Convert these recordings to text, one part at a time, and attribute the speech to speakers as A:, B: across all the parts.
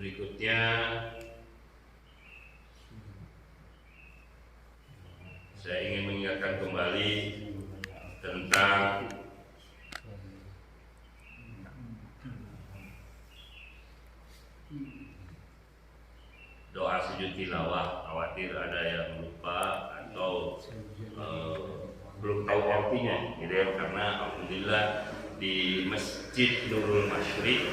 A: Berikutnya saya ingin mengingatkan kembali tentang doa sujud tilawah. Khawatir ada yang lupa atau belum tahu artinya, gitu ya. Karena alhamdulillah di Masjid Nurul Masyriq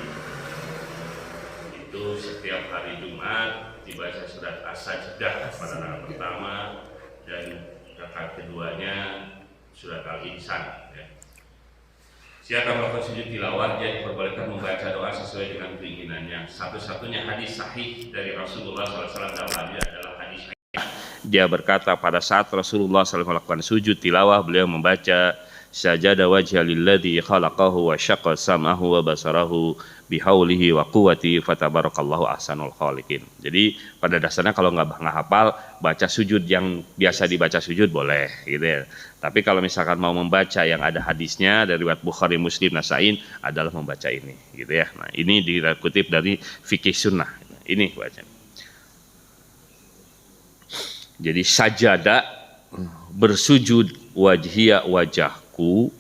A: itu setiap hari Jumat dibaca surat As-Sajdah pada rakaat pertama dan rakaat keduanya surat Al-Insan. Ya. Siapa melakukan sujud tilawah, dia diperbolehkan membaca doa sesuai dengan keinginannya. Satu-satunya hadis sahih dari Rasulullah SAW dalam hadis adalah hadis dia berkata pada saat Rasulullah SAW melakukan sujud tilawah, beliau membaca sajada wajha lilladzi khalaqahu wa syaqqa sam'ahu wa basarahu bihaulihi wa quwwati fatabarakallahu ahsanul khaliqin. Jadi pada dasarnya kalau nggak hafal, baca sujud yang biasa dibaca sujud boleh, gitu ya. Tapi kalau misalkan mau membaca yang ada hadisnya dari riwayat Bukhari, Muslim, Nasa'in adalah membaca ini, gitu ya. Nah, ini dikutip dari fikih sunnah. Ini baca. Jadi sajada bersujud wajhiya wajahku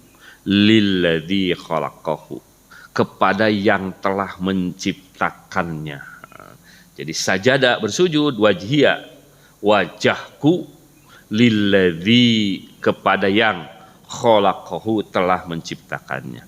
A: lilladzi khalaqahu kepada yang telah menciptakannya. Jadi sajada bersujud wajhiya wajahku lilladzi kepada yang khalaqahu telah menciptakannya.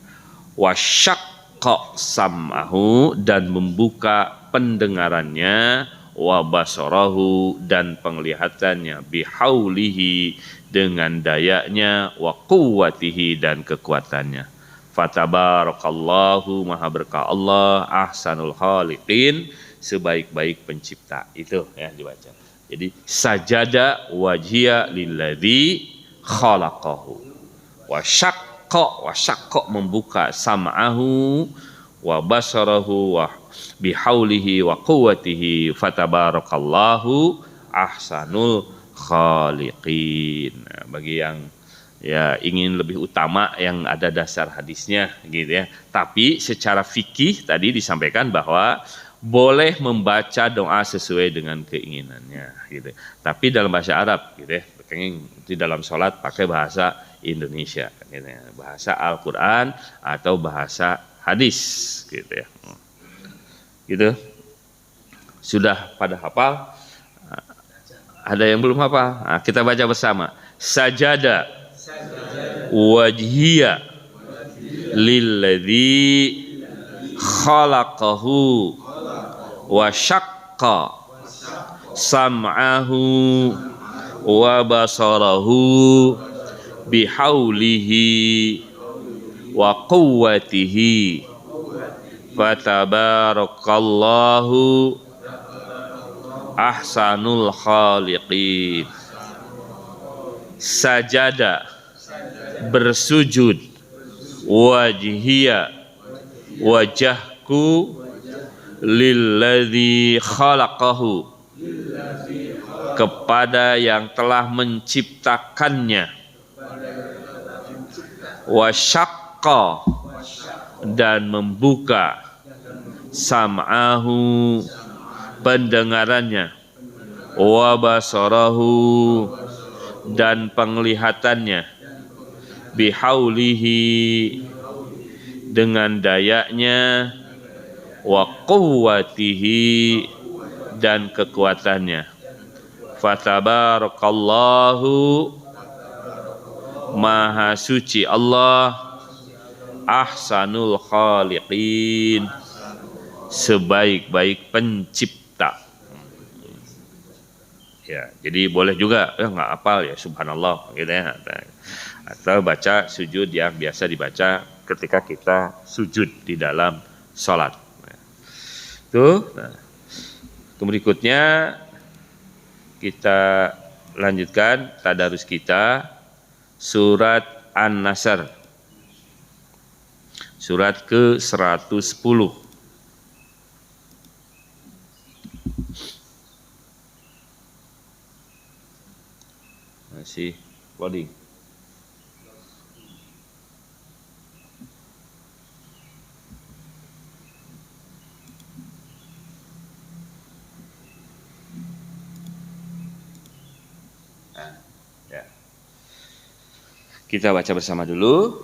A: Wasyaqqa sam'ahu dan membuka pendengarannya, wa basarahu dan penglihatannya, bihaulihi dengan dayanya, wa quwwatihi dan kekuatannya. Fatabarakallahu maha berkah Allah, ahsanul khaliqin sebaik-baik pencipta. Itu ya dibaca. Jadi sajada wajhiya lilladzi khalaqahu wa syaqqa membuka sam'ahu wa basarahu wa bihaulihi wa quwwatihi fatabarakallahu ahsanul khaliqin. Nah, bagi yang ya ingin lebih utama yang ada dasar hadisnya, gitu ya. Tapi secara fikih tadi disampaikan bahwa boleh membaca doa sesuai dengan keinginannya, gitu. Tapi dalam bahasa Arab, gitu ya. Di dalam sholat pakai bahasa Indonesia, gitu ya. Bahasa Al-Quran atau bahasa hadis, gitu ya. Gitu. Sudah pada hafal? Ada yang belum hafal? Nah, kita baca bersama. Sajada wajhiya lilladzi khalaqahu wa syaqqa sam'ahu wa basarahu bihaulihi wa quwwatihi fatabarakallahu ahsanul khaliqin. Sajada bersujud wajhiya wajahku lilladzi khalaqahu kepada yang telah menciptakannya, wa syaqqa dan membuka sam'ahu pendengarannya, wa basarahu dan penglihatannya, bihaulihi dengan dayanya, wa quwwatihi dan kekuatannya. Fatabarakallahu maha suci Allah, ahsanul khaliqin sebaik-baik pencipta. Ya, jadi boleh juga nggak hafal ya subhanallah gitu ya. Atau baca sujud yang biasa dibaca ketika kita sujud di dalam sholat. Tuh. Nah. Berikutnya kita lanjutkan tadarus kita surat An-Nasr. Surat ke-110. Masih loading. Kita baca bersama dulu.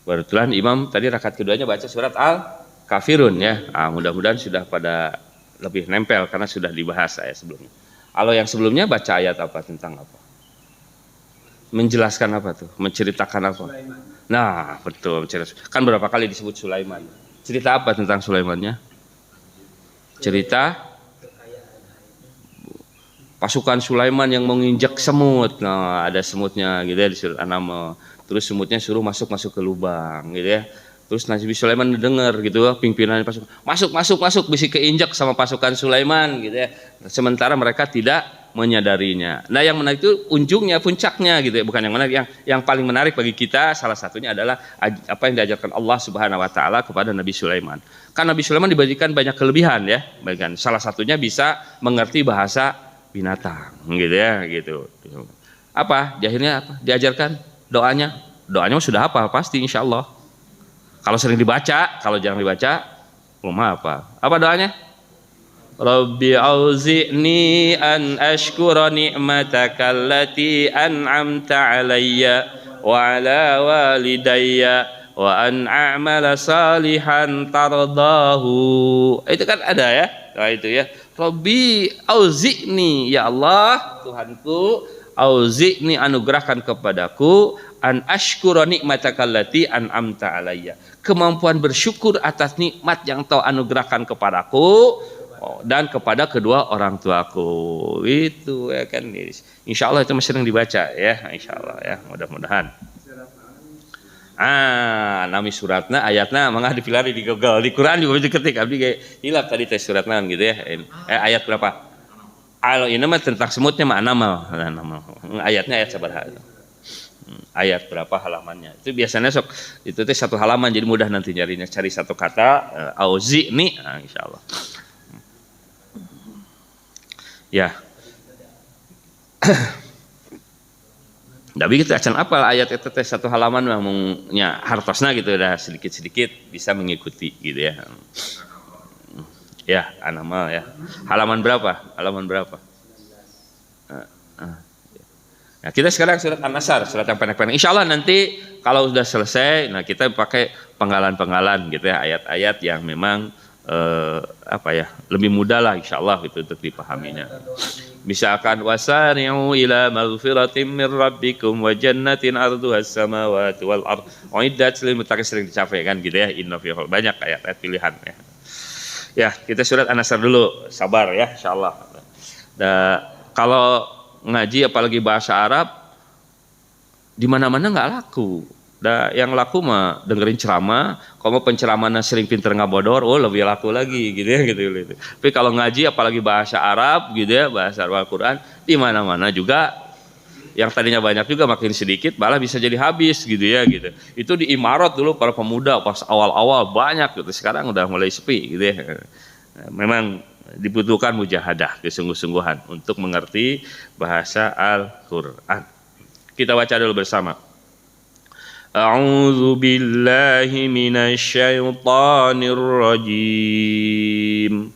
A: Kebetulan imam tadi rakaat keduanya baca surat Al-Kafirun ya. Mudah-mudahan sudah pada lebih nempel karena sudah dibahas ayat sebelumnya. Kalau yang sebelumnya baca ayat apa, tentang apa? Menjelaskan apa tuh? Menceritakan apa? Sulaiman. Nah, betul. Kan berapa kali disebut Sulaiman? Cerita apa tentang Sulaimannya? Cerita pasukan Sulaiman yang menginjak semut. Nah, ada semutnya gitu ya di surat An-Naml. Terus semutnya suruh masuk ke lubang gitu ya. Terus Nabi Sulaiman dengar gitu, pimpinan pasukan masuk bisa keinjak sama pasukan Sulaiman gitu ya. Sementara mereka tidak menyadarinya. Nah, yang menarik itu ujungnya, puncaknya gitu ya. Bukan yang menarik, yang paling menarik bagi kita salah satunya adalah apa yang diajarkan Allah Subhanahu wa taala kepada Nabi Sulaiman. Kan Nabi Sulaiman diberikan banyak kelebihan ya. Salah satunya bisa mengerti bahasa binatang gitu ya gitu. Apa? Di akhirnya apa? Diajarkan doanya sudah hafal pasti insya Allah. Kalau sering dibaca, kalau jarang dibaca, belum hafal. Apa doanya? Rabbi auzi'ni an ashkura ni'mataka allati an'amta alayya wa ala walidayya wa an a'mala salihan tardahu. Itu kan ada ya. Nah, itu ya. Rabbi auzi'ni, ya Allah Tuhanku, auzi'ni anugerahkan kepadaku an ashkura nikmataka allati an'amta alayya, kemampuan bersyukur atas nikmat yang Kau anugerahkan kepadaku dan kepada kedua orang tuaku. Itu ya kan, insyaallah itu masih sering dibaca ya, insyaallah ya, mudah-mudahan. Nami suratna ayatna mangga dipilari di Google, di Quran juga bisa ketik abdi kayak hilap tadi tes suratna gitu ya. Ayat berapa? Kalau ini mah tentang semutnya mah An-Naml. Ayatnya ayat sabaraha? Ayat berapa halamannya? Itu biasanya sok itu teh satu halaman, jadi mudah nanti nyarinya, cari satu kata auzi'ni, insyaallah. Ya. Tapi kita acan apal ayat itu teh satu halaman memangnya hartosna gitu, udah sedikit-sedikit bisa mengikuti gitu ya. Ya, An-Naml ya. Halaman berapa? Nah, kita sekarang surat An-Nasr, surat yang pendek-pendek. Insya Allah nanti kalau sudah selesai, nah kita pakai penggalan-penggalan gitu ya, ayat-ayat yang memang lebih mudah lah insya Allah gitu untuk dipahaminya. Misalkan wasari'u ila maghfiratin min rabbikum wa jannatin arduhas samawati wal ardh uiddat lil muttaqin, sering dicapai kan gitu ya. Banyak ayat-ayat pilihan ya. Ya, kita surat An-Nasr dulu, sabar ya insyaallah. Kalau ngaji apalagi bahasa Arab di mana-mana nggak laku. Yang laku mah dengerin ceramah, kalau penceramahnya sering pinter ngabodor, lebih laku lagi gitu ya gitu. Tapi kalau ngaji apalagi bahasa Arab gitu ya, bahasa Al-Qur'an, di mana-mana juga yang tadinya banyak juga makin sedikit malah bisa jadi habis gitu ya gitu. Itu di Imarat dulu para pemuda pas awal-awal banyak gitu, sekarang udah mulai sepi gitu ya. Memang dibutuhkan mujahadah, kesungguh-sungguhan untuk mengerti bahasa Al-Qur'an. Kita baca dulu bersama. A'udzu billahi minasy syaithanir rajim.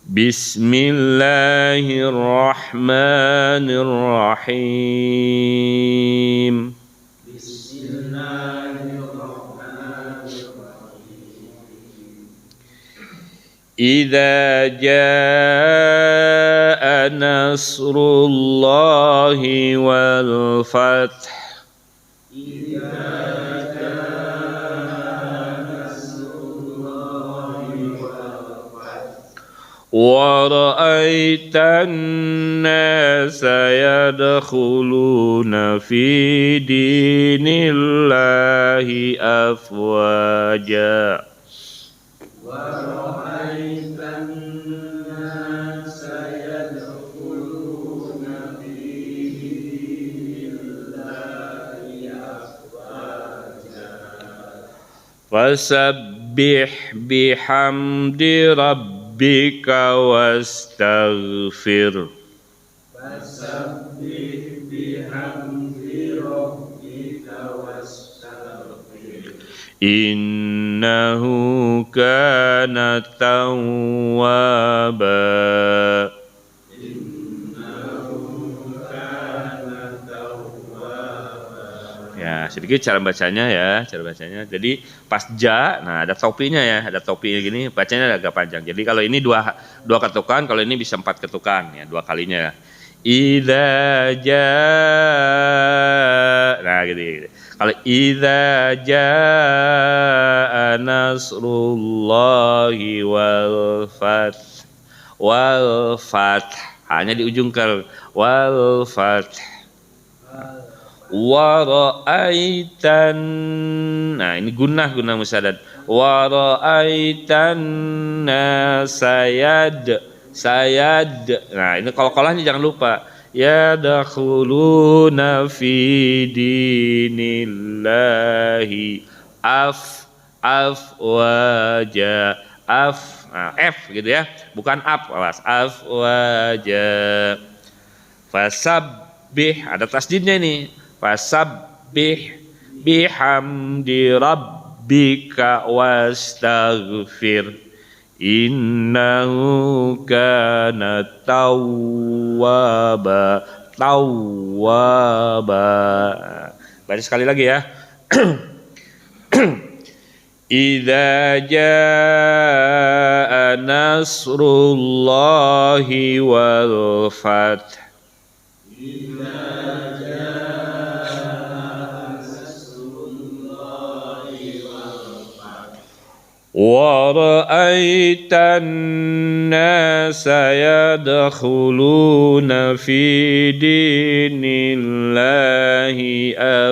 A: Bismillahirrahmanirrahim. Idza jaa nasrullahi wal fath. Wa ra'aitan nasa yadkhuluna fi dinillahi afwaja. Fasabbih bihamdi rabbika wastaghfir. Innahu kana tawwaba. Ya, sedikit cara bacanya ya, cara bacanya. Jadi pas ja, nah ada topinya ya, ada topinya gini, bacanya agak panjang. Jadi kalau ini dua ketukan, kalau ini bisa 4 ketukan ya, 2 kalinya ya. Idza jaa, nah gitu. Kalau idza jaa nasrullahi wal fath, hanya di ujung kal wal fath. Wa ra'aitan, nah ini gunnah musaddad. Wa ra'aitan sayad, nah ini qalqalahnya jangan lupa. Yadkhuluna fi dinillahi afwaja, nah, f gitu ya, bukan awas, afwaja. Fasabbih, ada tasdidnya ini. Fasabbih bihamdi rabbika wastaghfir innahu kana tawwaba. Baca sekali lagi ya. Idza jaa nasrullahi wal fath. Wa ra'aitan nasa yadkhuluna fi dinillahi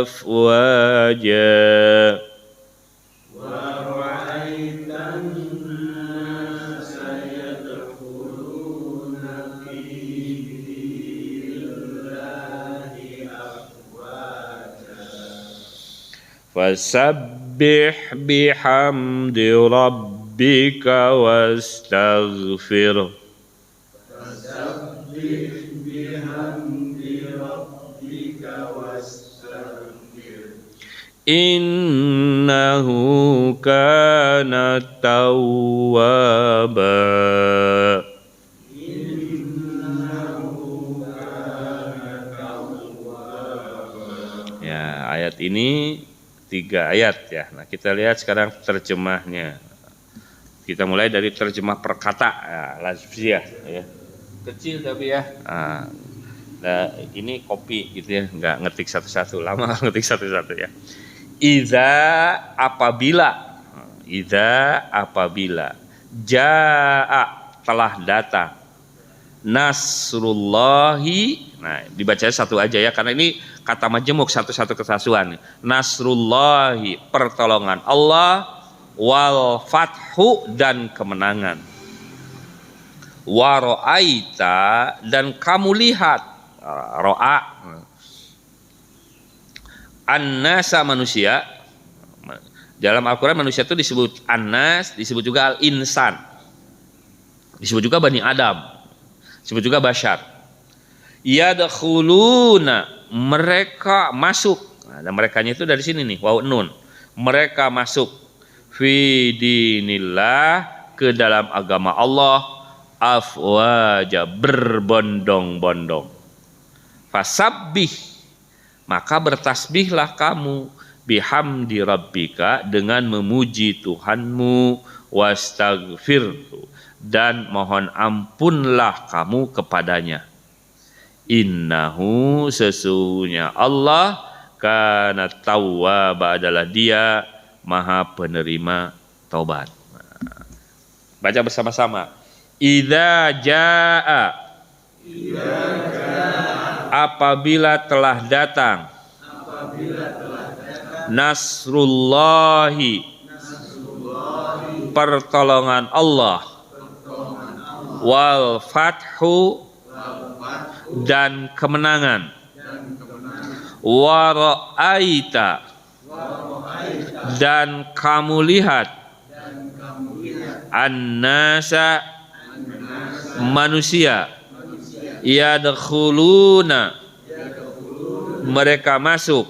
A: afwaja. Fasabbih bihamdi rabbika wastaghfir. Innahu kana tawwaba. Ya, ayat ini 3 ayat ya. Nah, kita lihat sekarang terjemahnya. Kita mulai dari terjemah perkata, ya, lazfiyah ya. Kecil tapi ya. Nah, ini kopi gitu ya, nggak ngetik satu-satu, lama ngetik satu-satu ya. Idza apabila jaa telah datang nasrullahi, nah dibacanya satu aja ya karena ini kata majemuk, satu-satu kesatuan. Nasrullahi, pertolongan Allah, wal fathu, dan kemenangan. Wa ra'aita, dan kamu lihat, ro'a, an-nasa, manusia. Dalam Al-Quran manusia itu disebut an-nas, disebut juga al-insan, disebut juga Bani Adam, disebut juga Bashar. Yadkhuluna, mereka masuk. Nah, dan merekanya itu dari sini nih, waw nun. Mereka masuk fi dinillah, ke dalam agama Allah, afwaja, berbondong-bondong. Fasabbih, maka bertasbihlah kamu, bihamdi rabbika, dengan memuji Tuhanmu, wastaghfir, dan mohon ampunlah kamu kepadanya. Innahu, sesungguhnya Allah, kana tawwaba, adalah dia maha penerima taubat. Baca bersama-sama. Idza jaa, apabila telah datang, nasrullahi, pertolongan Allah, wal fathu, dan kemenangan, wa ra'aita, dan kamu lihat, an-nasa, manusia, yadkhuluna, mereka masuk,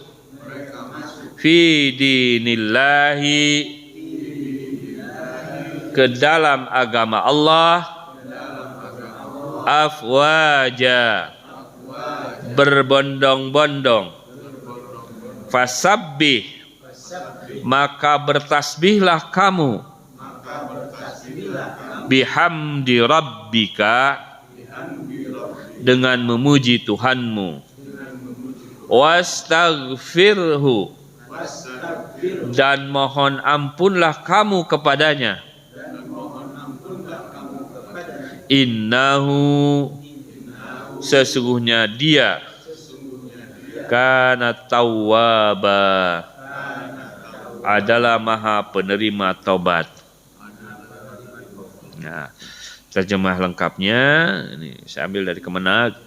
A: fi dinillahi, ke dalam agama Allah, afwaja, berbondong-bondong, fasabbih, maka bertasbihlah kamu, bihamdi rabbika, dengan memuji Tuhanmu, wastaghfirhu, dan mohon ampunlah kamu kepadanya, innahu, sesungguhnya dia, kana tawwaba, adalah maha penerima taubat. Nah, terjemah lengkapnya ini saya ambil dari Kemenag.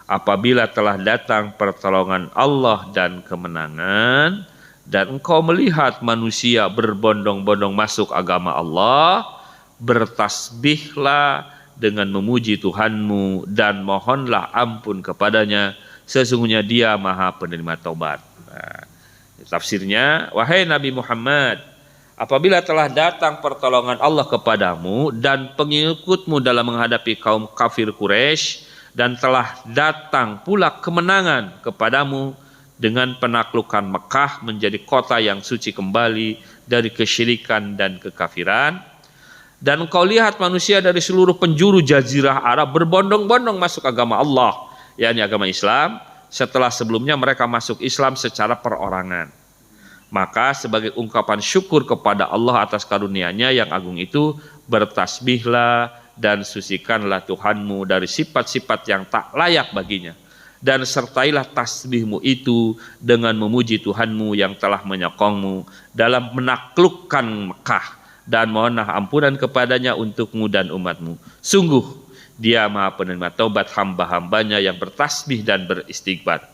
A: Apabila telah datang pertolongan Allah dan kemenangan, dan engkau melihat manusia berbondong-bondong masuk agama Allah, bertasbihlah dengan memuji Tuhanmu dan mohonlah ampun kepadanya, sesungguhnya dia maha penerima taubat. Nah, tafsirnya, wahai Nabi Muhammad, apabila telah datang pertolongan Allah kepadamu dan pengikutmu dalam menghadapi kaum kafir Quraisy, dan telah datang pula kemenangan kepadamu dengan penaklukan Mekah menjadi kota yang suci kembali dari kesyirikan dan kekafiran, dan engkau lihat manusia dari seluruh penjuru jazirah Arab berbondong-bondong masuk agama Allah, yakni agama Islam, setelah sebelumnya mereka masuk Islam secara perorangan. Maka sebagai ungkapan syukur kepada Allah atas karunia-Nya yang agung itu, bertasbihlah dan sucikanlah Tuhanmu dari sifat-sifat yang tak layak baginya, dan sertailah tasbihmu itu dengan memuji Tuhanmu yang telah menyokongmu dalam menaklukkan Mekah, dan mohonlah ampunan kepadanya untukmu dan umatmu. Sungguh dia maha penerima taubat hamba-hambanya yang bertasbih dan beristighfar.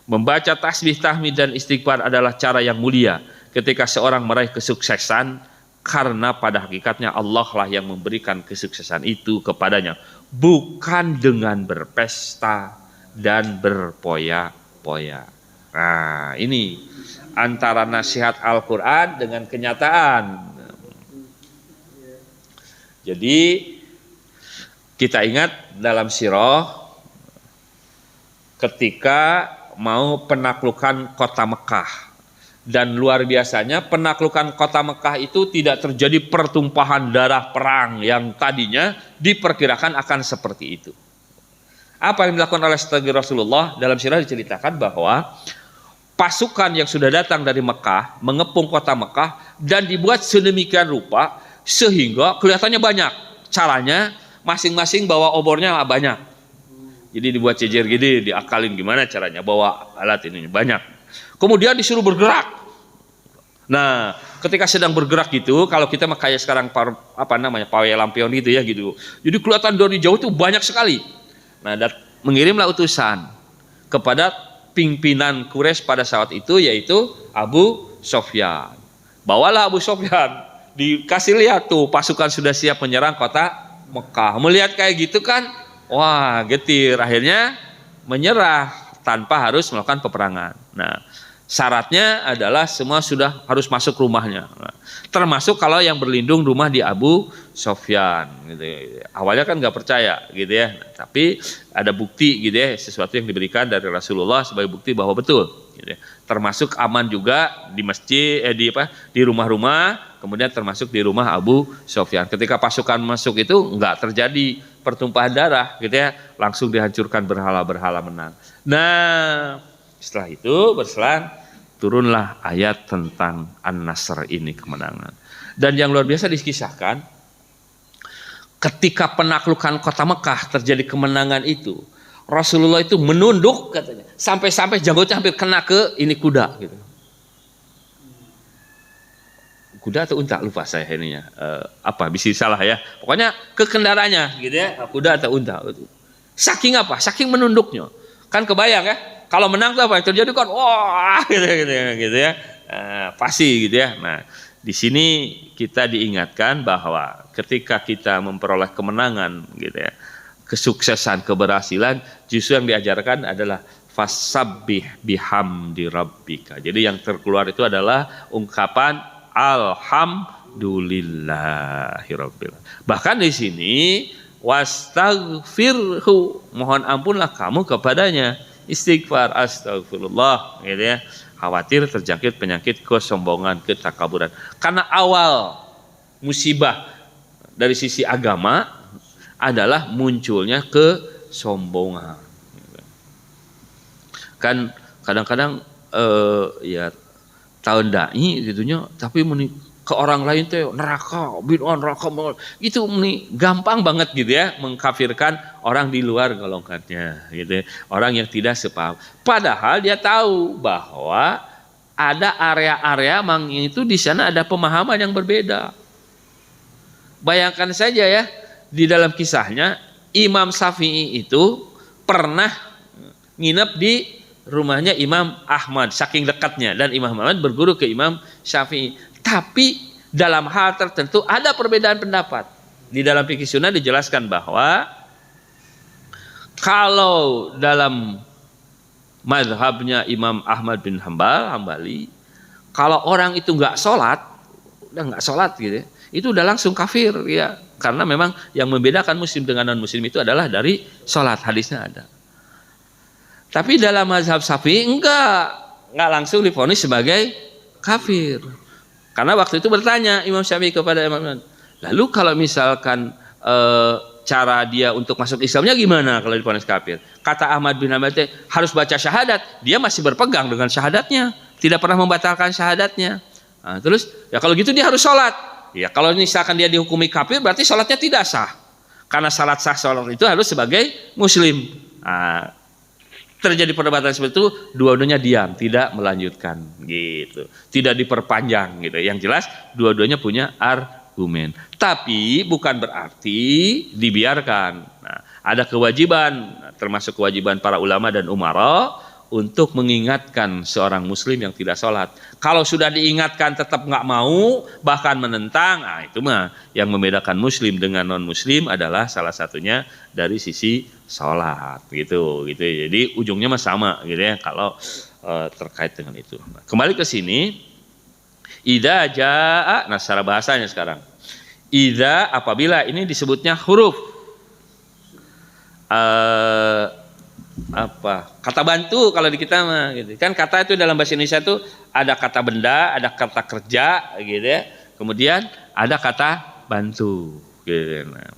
A: Membaca tasbih, tahmid dan istighfar adalah cara yang mulia ketika seorang meraih kesuksesan, karena pada hakikatnya Allah lah yang memberikan kesuksesan itu kepadanya, bukan dengan berpesta dan berpoya-poya. Nah, ini antara nasihat Al-Quran dengan kenyataan. Jadi kita ingat dalam sirah ketika mau penaklukan kota Mekah, dan luar biasanya penaklukan kota Mekah itu tidak terjadi pertumpahan darah perang yang tadinya diperkirakan akan seperti itu. Apa yang dilakukan oleh strategi Rasulullah? Dalam sirah diceritakan bahwa pasukan yang sudah datang dari Mekah mengepung kota Mekah dan dibuat sedemikian rupa sehingga kelihatannya banyak. Caranya masing-masing bawa obornya banyak. Jadi dibuat cejer gini, diakalin gimana caranya bawa alat ini banyak. Kemudian disuruh bergerak. Nah, ketika sedang bergerak gitu, kalau kita kayak sekarang pawai lampion gitu ya gitu. Jadi kelihatan dari jauh itu banyak sekali. Nah, mengirimlah utusan kepada pimpinan Quraisy pada saat itu, yaitu Abu Sofyan. Bawalah Abu Sofyan, dikasih lihat tuh pasukan sudah siap menyerang kota Mekah. Melihat kayak gitu kan, wah getir, akhirnya menyerah tanpa harus melakukan peperangan. Nah, syaratnya adalah semua sudah harus masuk rumahnya. Nah, termasuk kalau yang berlindung rumah di Abu Sofyan. Gitu. Awalnya kan nggak percaya, gitu ya. Nah, tapi ada bukti, gitu ya, sesuatu yang diberikan dari Rasulullah sebagai bukti bahwa betul. Gitu ya. Termasuk aman juga di masjid, di rumah-rumah, kemudian termasuk di rumah Abu Sofyan. Ketika pasukan masuk itu nggak terjadi pertumpahan darah, gitu ya, langsung dihancurkan berhala-berhala menang. Nah, setelah itu berselang turunlah ayat tentang An-Nasr ini, kemenangan. Dan yang luar biasa dikisahkan, ketika penaklukan kota Mekah terjadi kemenangan itu, Rasulullah itu menunduk katanya, sampai-sampai janggutnya hampir kena ke ini kuda gitu. Kuda atau unta lupa saya ininya, bisa salah ya. Pokoknya ke kendaraannya gitu ya, kuda atau unta. Saking apa? Saking menunduknya. Kan kebayang ya, kalau menang tuh apa yang terjadi kan, wah gitu ya. Pasti gitu ya. Nah, di sini kita diingatkan bahwa ketika kita memperoleh kemenangan gitu ya, kesuksesan, keberhasilan, justru yang diajarkan adalah fasabbih bihamdi rabbika. Jadi yang terkeluar itu adalah ungkapan alhamdulillahirabbil. Bahkan di sini wastaghfirhu, mohon ampunlah kamu kepadanya. Istighfar, astagfirullah, gitu ya. Khawatir terjangkit penyakit kesombongan, ketakaburan. Karena awal musibah dari sisi agama adalah munculnya kesombongan. Kan kadang-kadang ya tahun dai gitunya, tapi ke orang lain teh neraka, bid'ah neraka, itu gampang banget gitu ya mengkafirkan orang di luar golongannya gitu ya. Orang yang tidak sepaham. Padahal dia tahu bahwa ada area-area itu di sana ada pemahaman yang berbeda. Bayangkan saja ya, di dalam kisahnya Imam Syafi'i itu pernah nginep di rumahnya Imam Ahmad, saking dekatnya, dan Imam Ahmad berguru ke Imam Syafi'i. Tapi dalam hal tertentu ada perbedaan pendapat. Di dalam fikih sunnah dijelaskan bahwa kalau dalam mazhabnya Imam Ahmad bin Hambali, kalau orang itu udah nggak sholat gitu, itu udah langsung kafir ya, karena memang yang membedakan muslim dengan non muslim itu adalah dari sholat, hadisnya ada. Tapi dalam mazhab Syafi'i enggak langsung divonis sebagai kafir. Karena waktu itu bertanya Imam Syafi'i kepada Imam Ahmad, lalu kalau misalkan cara dia untuk masuk Islamnya gimana kalau divonis kafir? Kata Ahmad bin Hanbal harus baca syahadat. Dia masih berpegang dengan syahadatnya, tidak pernah membatalkan syahadatnya. Nah, terus ya kalau gitu dia harus sholat. Ya kalau misalkan dia dihukumi kafir berarti sholatnya tidak sah. Karena syarat sah sholat itu harus sebagai muslim. Nah, terjadi perdebatan seperti itu, dua-duanya diam, tidak melanjutkan gitu, tidak diperpanjang gitu. Yang jelas dua-duanya punya argumen, tapi bukan berarti dibiarkan. Nah, ada kewajiban, termasuk kewajiban para ulama dan umara untuk mengingatkan seorang muslim yang tidak sholat. Kalau sudah diingatkan tetap nggak mau, bahkan menentang, nah itu mah yang membedakan muslim dengan non muslim adalah salah satunya dari sisi sholat gitu. Jadi ujungnya mah sama gitu ya kalau terkait dengan itu. Nah, kembali ke sini, idza jaa, nah secara bahasanya sekarang, idza apabila ini disebutnya huruf kata bantu kalau di kita mah gitu kan. Kata itu dalam bahasa Indonesia itu ada kata benda, ada kata kerja gitu ya, kemudian ada kata bantu gitu. Nah,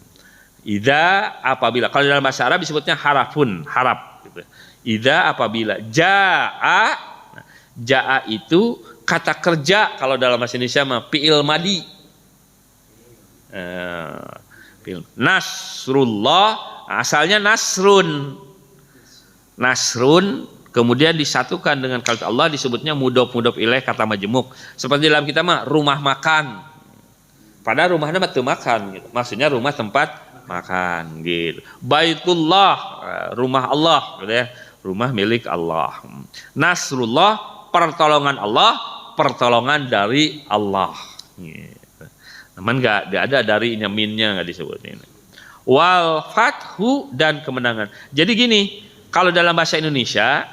A: idza apabila kalau dalam bahasa Arab disebutnya harafun, harap gitu. Idza apabila jaa, nah, jaa itu kata kerja kalau dalam bahasa Indonesia mah fi'il madi. Nasrullah asalnya nasrun, kemudian disatukan dengan kalimat Allah disebutnya mudhof ilaih kata majmuk. Seperti dalam kita mah rumah makan, padahal rumahnya mah teu makan gitu. Maksudnya rumah tempat makan gitu. Baitullah, rumah Allah gitu ya, rumah milik Allah. Nasrullah, pertolongan Allah, pertolongan dari Allah gitu. Namun enggak ada dari minnya, enggak disebutin. Wal fathu, dan kemenangan. Jadi gini, kalau dalam bahasa Indonesia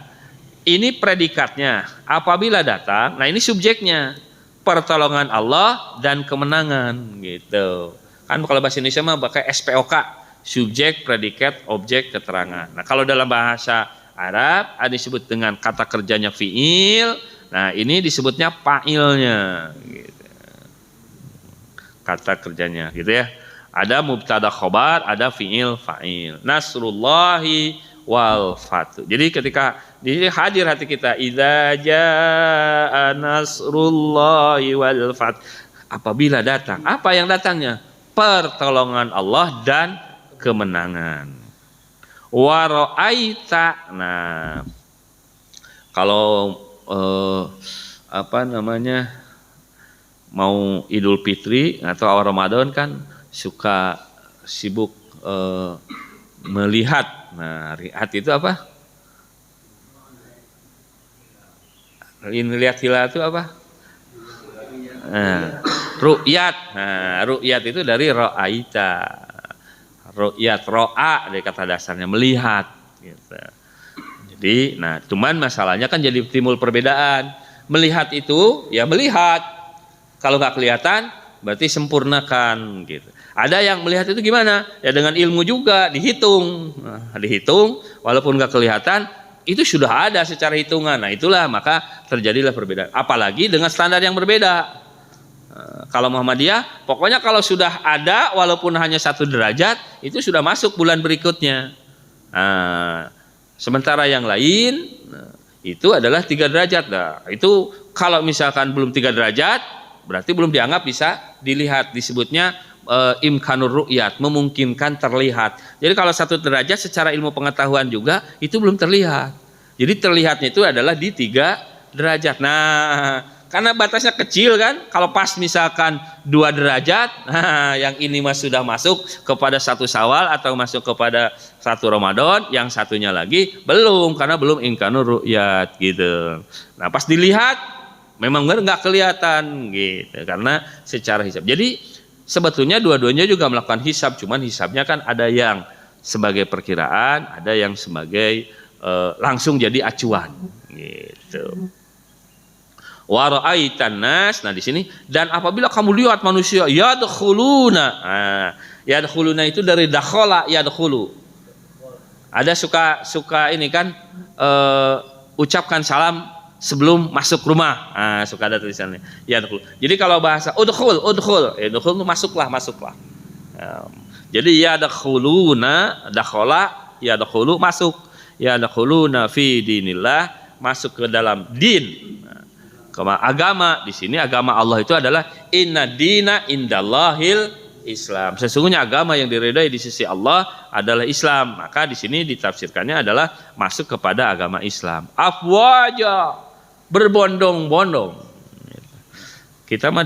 A: ini predikatnya apabila datang, nah ini subjeknya pertolongan Allah dan kemenangan gitu. Kan kalau bahasa Indonesia mah pakai SPOK, subjek, predikat, objek, keterangan. Nah, kalau dalam bahasa Arab ada disebut dengan kata kerjanya fiil. Nah, ini disebutnya fa'ilnya gitu. Kata kerjanya gitu ya. Ada mubtada khobar, ada fiil fa'il. Nasrullahi wal fatu. Jadi ketika hadir hati kita, idza jaa nasrullahi wal fat, apabila datang, apa yang datangnya? Pertolongan Allah dan kemenangan. Wa ra'aita, nah kalau mau Idul Fitri atau awal Ramadan kan suka sibuk melihat. Nah, riat itu apa? Lihat hilal itu apa? Ru'yat. Nah, ru'yat itu dari ra'aita. Ru'yat, ro'a dari kata dasarnya melihat gitu. Nah, cuman masalahnya kan jadi timbul perbedaan. Melihat itu, ya melihat. Kalau nggak kelihatan, berarti sempurnakan gitu. Ada yang melihat itu gimana? Ya dengan ilmu juga, dihitung. Nah, dihitung, walaupun nggak kelihatan, itu sudah ada secara hitungan. Nah, itulah maka terjadilah perbedaan. Apalagi dengan standar yang berbeda. Kalau Muhammadiyah, pokoknya kalau sudah ada, walaupun hanya 1 derajat, itu sudah masuk bulan berikutnya. Sementara yang lain itu adalah 3 derajat. Nah, itu kalau misalkan belum 3 derajat berarti belum dianggap bisa dilihat, disebutnya imkanur ru'yat, memungkinkan terlihat. Jadi kalau 1 derajat secara ilmu pengetahuan juga itu belum terlihat. Jadi terlihatnya itu adalah di 3 derajat. Nah, karena batasnya kecil kan, kalau pas misalkan 2 derajat, nah yang ini sudah masuk kepada 1 Syawal atau masuk kepada 1 Ramadan, yang satunya lagi belum, karena belum imkanur ru'yat gitu. Nah pas dilihat memang nggak kelihatan gitu, karena secara hisab. Jadi sebetulnya dua-duanya juga melakukan hisab, cuman hisabnya kan ada yang sebagai perkiraan, ada yang sebagai langsung jadi acuan gitu. Wa ra'aitan nas, nah di sini, dan apabila kamu lihat manusia yadkhuluna. Yadkhuluna itu dari dakhala yadkhulu. Ada suka ini kan ucapkan salam sebelum masuk rumah. Suka ada tulisannya yadkhul. Jadi kalau bahasa udkhul itu masuklah. Jadi yadkhuluna, dakhala yadkhulu, masuk. Yadkhuluna fi dinillah, masuk ke dalam din. Agama di sini, agama Allah itu adalah inna dina indallahil Islam. Sesungguhnya agama yang diridhai di sisi Allah adalah Islam. Maka di sini ditafsirkannya adalah masuk kepada agama Islam. Afwaja, berbondong-bondong. Kita mah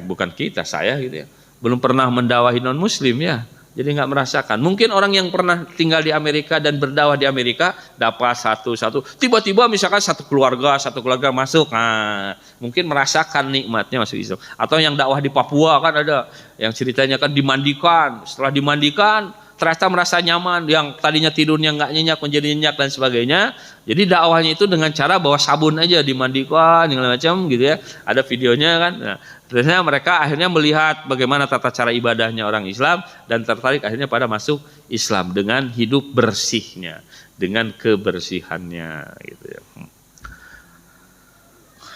A: bukan kita, saya gitu ya. Belum pernah mendakwahi non muslim ya. Jadi nggak merasakan. Mungkin orang yang pernah tinggal di Amerika dan berdakwah di Amerika dapat satu-satu. Tiba-tiba misalkan satu keluarga masuk. Nah, mungkin merasakan nikmatnya masuk Islam. Atau yang dakwah di Papua kan ada yang ceritanya kan dimandikan. Setelah dimandikan ternyata merasa nyaman. Yang tadinya tidurnya nggak nyenyak menjadi nyenyak dan sebagainya. Jadi dakwahnya itu dengan cara bawa sabun aja, dimandikan segala macam gitu ya. Ada videonya kan. Nah, ternyata mereka akhirnya melihat bagaimana tata cara ibadahnya orang Islam dan tertarik akhirnya pada masuk Islam dengan hidup bersihnya, dengan kebersihannya gitu ya.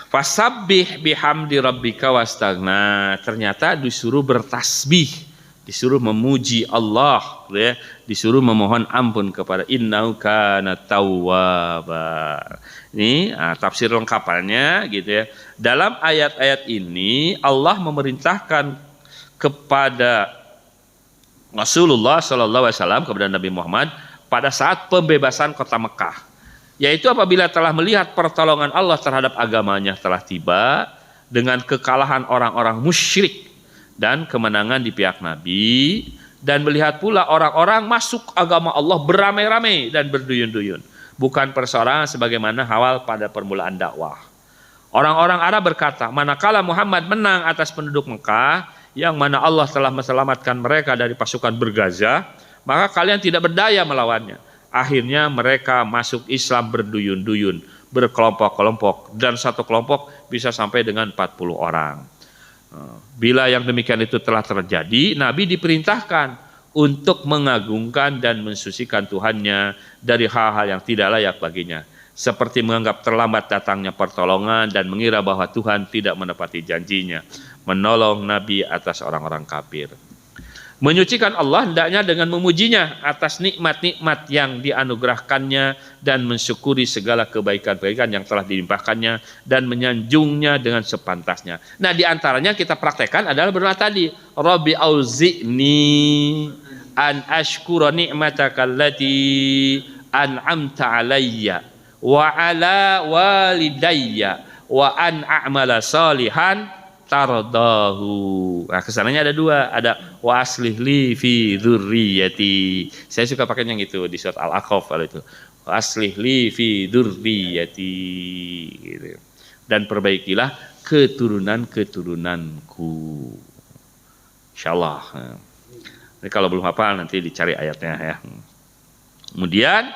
A: Fasabbih bihamdi rabbika wastaghna. Ternyata disuruh bertasbih, disuruh memuji Allah gitu ya, disuruh memohon ampun kepada innahu kana tawwaba. Ini tafsir lengkapannya gitu ya. Dalam ayat-ayat ini Allah memerintahkan kepada Rasulullah SAW, kepada Nabi Muhammad pada saat pembebasan kota Mekah, yaitu apabila telah melihat pertolongan Allah terhadap agamanya telah tiba dengan kekalahan orang-orang musyrik dan kemenangan di pihak Nabi, dan melihat pula orang-orang masuk agama Allah beramai-ramai dan berduyun-duyun, bukan perseorangan sebagaimana awal pada permulaan dakwah. Orang-orang Arab berkata, manakala Muhammad menang atas penduduk Mekah, yang mana Allah telah menyelamatkan mereka dari pasukan bergazah, maka kalian tidak berdaya melawannya. Akhirnya mereka masuk Islam berduyun-duyun, berkelompok-kelompok, dan satu kelompok bisa sampai dengan 40 orang. Bila yang demikian itu telah terjadi, Nabi diperintahkan untuk mengagungkan dan mensucikan Tuhannya dari hal-hal yang tidak layak baginya, seperti menganggap terlambat datangnya pertolongan dan mengira bahwa Tuhan tidak menepati janjinya menolong Nabi atas orang-orang kafir. Menyucikan Allah hendaknya dengan memujinya atas nikmat-nikmat yang dianugerahkannya dan mensyukuri segala kebaikan-kebaikan yang telah dilimpahkannya dan menyanjungnya dengan sepantasnya. Nah, di antaranya kita praktekkan adalah berdoa tadi, Rabbi auzi'ni an ashkura ni'mataka allati an'amta alayya wa ala walidayya wa an a'mala salihan tardahu. Nah, kesananya ada 2, ada wa aslih li fi dzurriyyati. Saya suka pakai yang itu di surat Al-Aqaf itu. Wa aslih li fi dzurriyyati gitu. Dan perbaikilah keturunan-keturunanku. Insyaallah. Ini kalau belum hafal nanti dicari ayatnya ya. Kemudian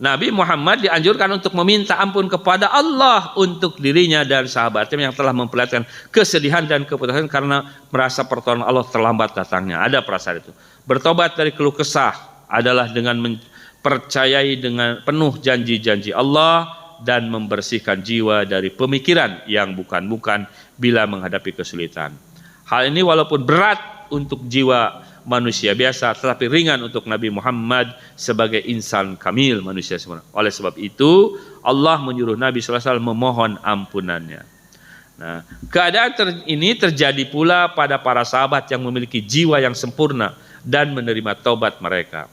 A: Nabi Muhammad dianjurkan untuk meminta ampun kepada Allah untuk dirinya dan sahabatnya yang telah memperlihatkan kesedihan dan keputusan karena merasa pertolongan Allah terlambat datangnya. Ada perasaan itu. Bertobat dari keluh kesah adalah dengan percayai dengan penuh janji-janji Allah dan membersihkan jiwa dari pemikiran yang bukan-bukan bila menghadapi kesulitan. Hal ini walaupun berat untuk jiwa manusia biasa tetapi ringan untuk Nabi Muhammad sebagai insan kamil, manusia sempurna. Oleh sebab itu Allah menyuruh Nabi SAW memohon ampunannya. Nah, keadaan ini terjadi pula pada para sahabat yang memiliki jiwa yang sempurna dan menerima taubat mereka.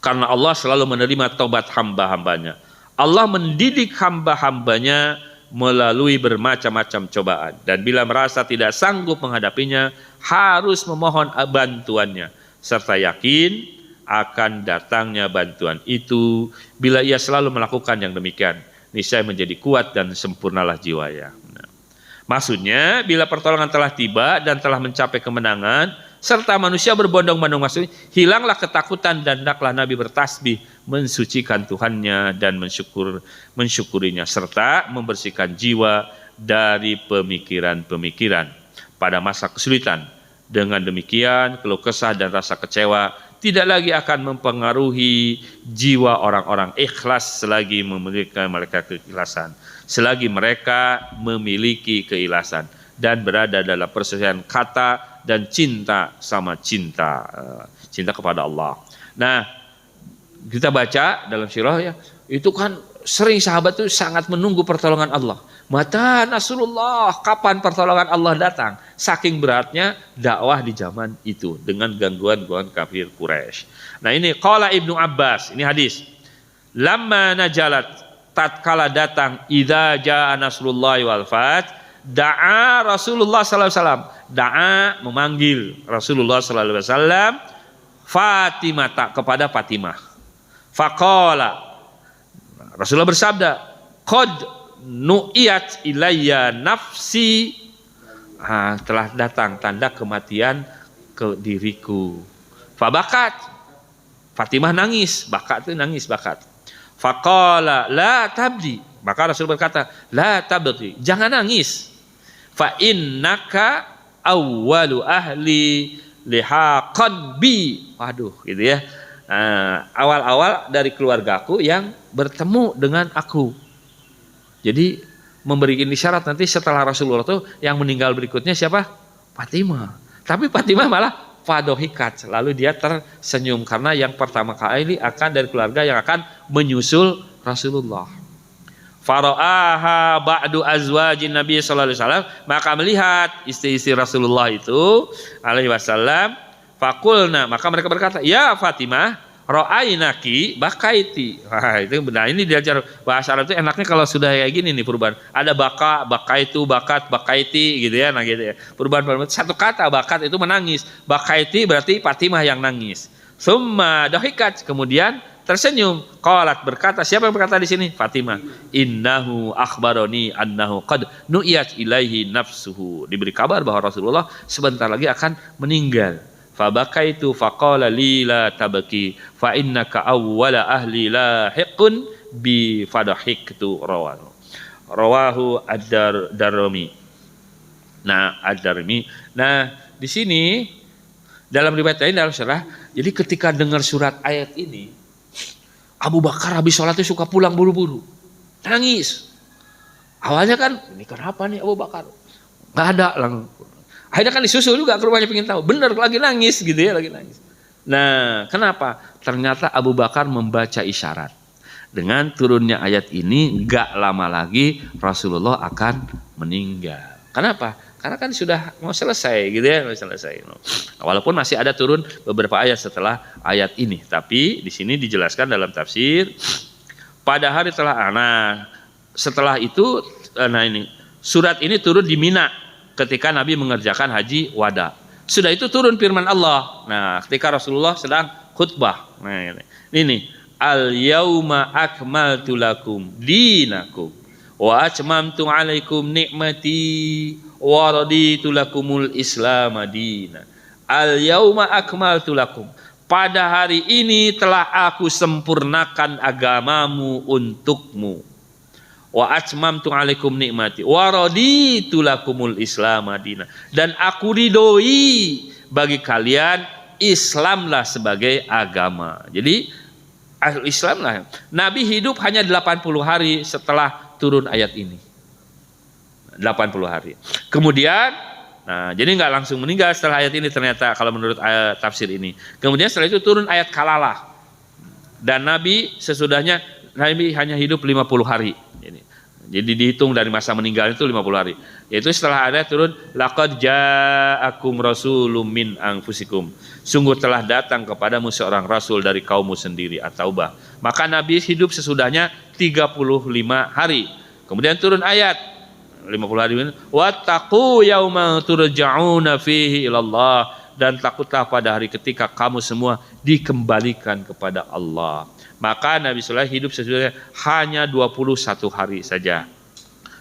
A: Karena Allah selalu menerima taubat hamba-hambanya. Allah mendidik hamba-hambanya melalui bermacam-macam cobaan, dan bila merasa tidak sanggup menghadapinya harus memohon bantuannya serta yakin akan datangnya bantuan itu. Bila ia selalu melakukan yang demikian, niscaya menjadi kuat dan sempurnalah jiwanya. Maksudnya bila pertolongan telah tiba dan telah mencapai kemenangan serta manusia berbondong-bondong masuk, hilanglah ketakutan dan hendaklah Nabi bertasbih mensucikan Tuhannya dan mensyukurinya serta membersihkan jiwa dari pemikiran-pemikiran pada masa kesulitan. Dengan demikian keluh kesah dan rasa kecewa tidak lagi akan mempengaruhi jiwa orang-orang ikhlas selagi mereka keikhlasan, selagi mereka memiliki keikhlasan dan berada dalam perselisihan kata dan cinta sama cinta kepada Allah. Nah, kita baca dalam sirah ya, itu kan sering sahabat itu sangat menunggu pertolongan Allah. Mata Nasrullah, kapan pertolongan Allah datang? Saking beratnya dakwah di zaman itu dengan gangguan-gangguan kafir Quraisy. Nah ini qala Ibnu Abbas, ini hadis. Lamma najalat, tatkala datang idza jaa Nasrullah wal fath, da'a Rasulullah sallallahu alaihi wasallam. Da'a memanggil Rasulullah sallallahu alaihi wasallam Fatimah kepada Fatimah. Faqala, Rasulullah bersabda, qad nu'iyat ilayya nafsi, telah datang tanda kematian ke diriku. Fabakat, Fatimah nangis, bakat itu nangis, bakat. Faqala la tabdi, maka Rasul berkata, la tabdi, jangan nangis. Fa innaka awwalu ahli lihaqan bi. Waduh, gitu ya. Awal-awal dari keluargaku yang bertemu dengan aku. Jadi memberi isyarat nanti setelah Rasulullah itu yang meninggal berikutnya siapa? Fatimah. Tapi Fatimah malah fadohikat, lalu dia tersenyum karena yang pertama kali akan dari keluarga yang akan menyusul Rasulullah. Fara'aha ba'du azwajin Nabi sallallahu alaihi wasallam, maka melihat istri-istri Rasulullah itu alaihi wasallam, fakulna, maka mereka berkata, ya Fatimah, ra'ainaki bakaiti. Wah, itu benar, ini diajar bahasa Arab itu enaknya kalau sudah kayak gini nih perubahan. Ada bakaitu, bakat, bakaiti gitu ya, nah gitu ya. Perubahan satu kata bakat itu menangis, bakaiti berarti Fatimah yang nangis. Summa dahikat, kemudian tersenyum. Qalat, berkata, siapa yang berkata di sini? Fatimah. Innahu akhbaroni annahu qad nu'iyat ilaihi nafsuhu. Diberi kabar bahwa Rasulullah sebentar lagi akan meninggal. Fabakaitu faqala li la tabki fa innaka awwala ahli lahiqun bi fadahiktu rawahu ad-Darimi. Nah, ad-Darimi. Nah, di sini dalam riwayat lain dalam syarah, jadi ketika dengar surat ayat ini, Abu Bakar habis sholat itu suka pulang buru-buru, nangis. Awalnya kan, ini kenapa nih Abu Bakar? Nggak ada langsung. Akhirnya kan disusul juga ke rumahnya, pengen tahu. Bener lagi nangis gitu ya, lagi nangis. Nah, kenapa? Ternyata Abu Bakar membaca isyarat. Dengan turunnya ayat ini, gak lama lagi Rasulullah akan meninggal. Kenapa? Karena kan sudah mau selesai gitu ya, mau selesai. Walaupun masih ada turun beberapa ayat setelah ayat ini, tapi di sini dijelaskan dalam tafsir pada hari setelah itu, ini surat ini turun di Mina ketika Nabi mengerjakan haji wada. Sudah itu turun firman Allah. Nah, ketika Rasulullah sedang khutbah. Nah, ini al yauma akmaltu lakum dinakum wa atmamtu alaikum nikmati wa raditu lakumul Islam madina. Al yauma akmaltu lakum, pada hari ini telah aku sempurnakan agamamu untukmu. Wa atmamtu alaikum nikmati wa raditu lakumul Islam madinah. Dan aku ridhoi bagi kalian Islamlah sebagai agama. Jadi Ahlul Islam lah. Nabi hidup hanya 80 hari setelah turun ayat ini. 80 hari. Kemudian, nah jadi nggak langsung meninggal setelah ayat ini ternyata kalau menurut tafsir ini. Kemudian setelah itu turun ayat kalalah. Dan Nabi sesudahnya, Nabi hanya hidup 50 hari. Jadi dihitung dari masa meninggal itu 50 hari. Yaitu setelah ada turun, laqad ja'akum rasulun min anfusikum. Sungguh telah datang kepadamu seorang rasul dari kaummu sendiri, At-Taubah. Maka Nabi hidup sesudahnya 35 hari. Kemudian turun ayat 50 hari. Wattaqu yauma turja'una fihi ilallah. Dan takutlah pada hari ketika kamu semua dikembalikan kepada Allah. Maka Nabi Sulaiman hidup sesudahnya hanya 21 hari saja.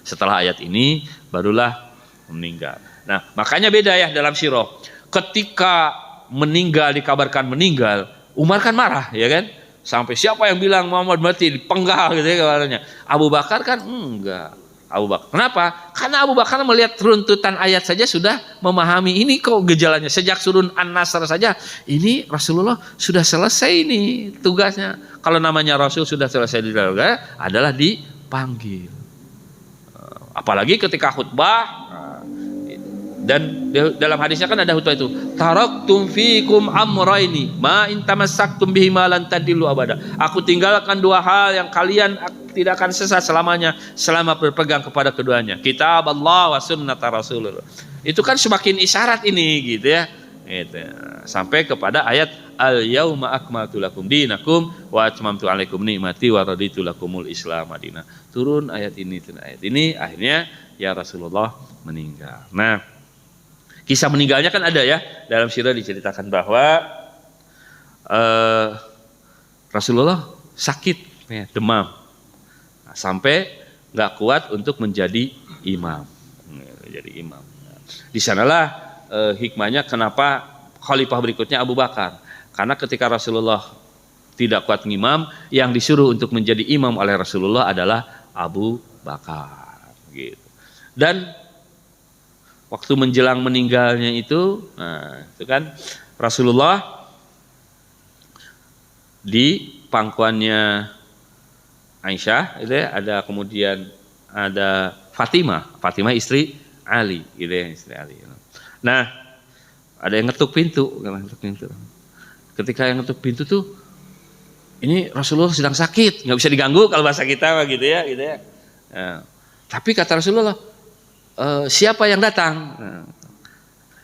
A: Setelah ayat ini barulah meninggal. Nah, makanya beda ya dalam sirah. Ketika meninggal, dikabarkan meninggal, Umar kan marah, ya kan? Sampai siapa yang bilang Muhammad mati dipenggal gitu ya kabarnya. Abu Bakar kan enggak. Abu Bakar. Kenapa? Karena Abu Bakar melihat runtutan ayat saja sudah memahami ini kok gejalanya. Sejak surun An-Nasr saja, ini Rasulullah sudah selesai ini tugasnya. Kalau namanya Rasul sudah selesai di dalam adalah dipanggil. Apalagi ketika khutbah. Dan dalam hadisnya kan ada khutbah itu. Taraktum fikum amraini ma in tamassaktum bihi ma lan tadillu abada. Aku tinggalkan dua hal yang kalian tidak akan sesat selamanya selama berpegang kepada keduanya. Kitab Allah wa sunnat Rasulullah. Itu kan semakin isyarat ini gitu ya. Gitu. Sampai kepada ayat al yauma akmaltu lakum dinakum wa atmamtu alaikum nikmati wa raditu lakumul Islam madinah. Turun ayat ini akhirnya ya Rasulullah meninggal. Nah, kisah meninggalnya kan ada ya, dalam sirah diceritakan bahwa Rasulullah sakit, ya, demam, nah, sampai nggak kuat untuk menjadi imam. Di sanalah hikmahnya kenapa khalifah berikutnya Abu Bakar, karena ketika Rasulullah tidak kuat ngimam, yang disuruh untuk menjadi imam oleh Rasulullah adalah Abu Bakar. Gitu. Dan waktu menjelang meninggalnya itu, nah, itu kan Rasulullah di pangkuannya Aisyah, itu ya, ada kemudian ada Fatimah istri Ali, gitu ya, istri Ali. Nah, ada yang ngetuk pintu. Ketika yang ngetuk pintu tuh, ini Rasulullah sedang sakit, nggak bisa diganggu kalau bahasa kita gitu ya. Nah, tapi kata Rasulullah, siapa yang datang?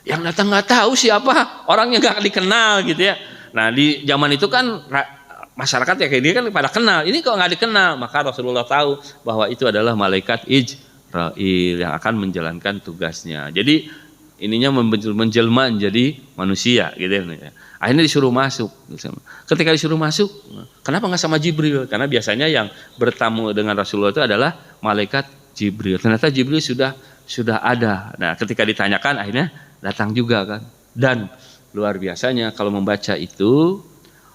A: Yang datang nggak tahu siapa, orangnya nggak dikenal gitu ya. Nah di zaman itu kan masyarakat ya kayak dia kan pada kenal, ini kok nggak dikenal, maka Rasulullah tahu bahwa itu adalah malaikat Jibril yang akan menjalankan tugasnya. Jadi ininya menjelma menjadi manusia gitu ya. Akhirnya disuruh masuk. Ketika disuruh masuk, kenapa nggak sama Jibril? Karena biasanya yang bertamu dengan Rasulullah itu adalah malaikat Jibril. Ternyata Jibril sudah ada. Nah, ketika ditanyakan akhirnya datang juga kan. Dan luar biasanya kalau membaca itu,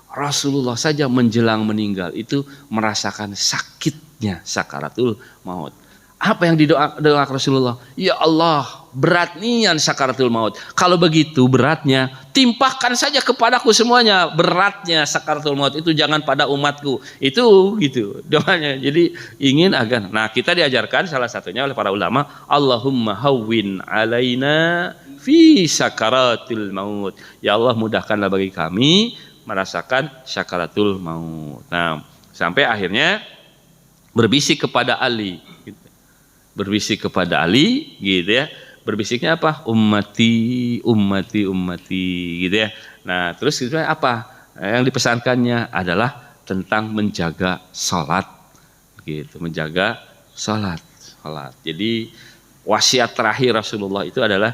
A: Rasulullah saja menjelang meninggal itu merasakan sakitnya sakaratul maut. Apa yang didoakan Rasulullah? Ya Allah, berat nian sakaratul maut. Kalau begitu beratnya, timpahkan saja kepadaku semuanya beratnya sakaratul maut itu, jangan pada umatku. Itu gitu doanya. Jadi ingin agar, nah kita diajarkan salah satunya oleh para ulama, Allahumma hawwin alaina fi sakaratil maut. Ya Allah, mudahkanlah bagi kami merasakan sakaratul maut. Nah, sampai akhirnya berbisik kepada Ali. Berbisik kepada Ali gitu ya. Berbisiknya apa? Ummati gitu ya. Nah, terus itu apa? Yang dipesankannya adalah tentang menjaga salat gitu, menjaga salat. Jadi wasiat terakhir Rasulullah itu adalah